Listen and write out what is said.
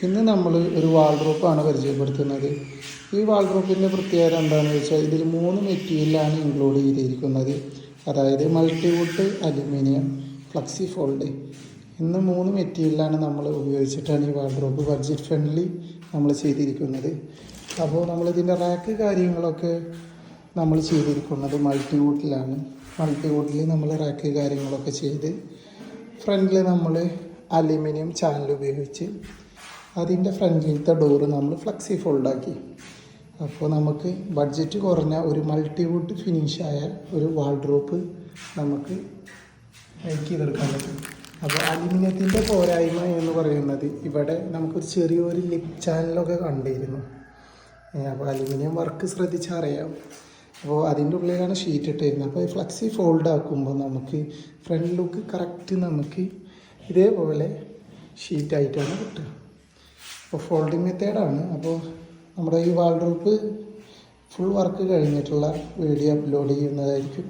ഇന്ന് നമ്മൾ ഒരു വാൾഡ്രോപ്പാണ് പരിചയപ്പെടുത്തുന്നത്. ഈ വാൾഡ്രോപ്പിൻ്റെ പ്രത്യേകത എന്താണെന്ന് വെച്ചാൽ ഇതിൽ 3 മെറ്റീരിയലാണ് ഇൻക്ലൂഡ് ചെയ്തിരിക്കുന്നത്. അതായത് മൾട്ടിവുഡ്, അലുമിനിയം, ഫ്ലക്സി ഫോൾഡ് ഇന്ന് 3 മെറ്റീരിയലാണ് നമ്മൾ ഉപയോഗിച്ചിട്ടാണ് ഈ വാൾഡ്രോപ്പ് ബഡ്ജറ്റ് ഫ്രണ്ട്ലി നമ്മൾ ചെയ്തിരിക്കുന്നത്. അപ്പോൾ നമ്മളിതിൻ്റെ റാക്ക് കാര്യങ്ങളൊക്കെ നമ്മൾ ചെയ്തിരിക്കുന്നത് മൾട്ടിവുഡിലാണ്. മൾട്ടിവുഡിൽ നമ്മൾ റാക്ക് കാര്യങ്ങളൊക്കെ ചെയ്ത് ഫ്രണ്ടിൽ നമ്മൾ അലുമിനിയം ചാനൽ ഉപയോഗിച്ച് അതിൻ്റെ ഫ്രണ്ടിലത്തെ ഡോറ് നമ്മൾ ഫ്ലക്സി ഫോൾഡാക്കി. അപ്പോൾ നമുക്ക് ബഡ്ജറ്റ് കുറഞ്ഞ ഒരു മൾട്ടിവുഡ് ഫിനിഷായ ഒരു വാൾഡ്രോപ്പ് നമുക്ക് മേക്ക് ചെയ്തെടുക്കാൻ പറ്റും. അപ്പോൾ അലുമിനിയത്തിൻ്റെ പോരായ്മ എന്ന് പറയുന്നത് ഇവിടെ നമുക്കൊരു ചെറിയൊരു ലിപ് ചാനലൊക്കെ കണ്ടിരുന്നു. അപ്പോൾ അലുമിനിയം വർക്ക് ശ്രദ്ധിച്ചറിയാം. അപ്പോൾ അതിൻ്റെ ഉള്ളിലാണ് ഷീറ്റ് ഇട്ടിരുന്നത്. അപ്പോൾ ഫ്ലക്സി ഫോൾഡ് ആക്കുമ്പോൾ നമുക്ക് ഫ്രണ്ട് ലുക്ക് കറക്റ്റ് നമുക്ക് ഇതേപോലെ ഷീറ്റായിട്ടാണ് കിട്ടുക. അപ്പോൾ ഫോൾഡിങ് മെത്തേഡാണ്. അപ്പോൾ നമ്മുടെ ഈ വാൾഡ്രോപ്പ് ഫുൾ വർക്ക് കഴിഞ്ഞിട്ടുള്ള വീഡിയോ അപ്ലോഡ് ചെയ്യുന്നതായിരിക്കും.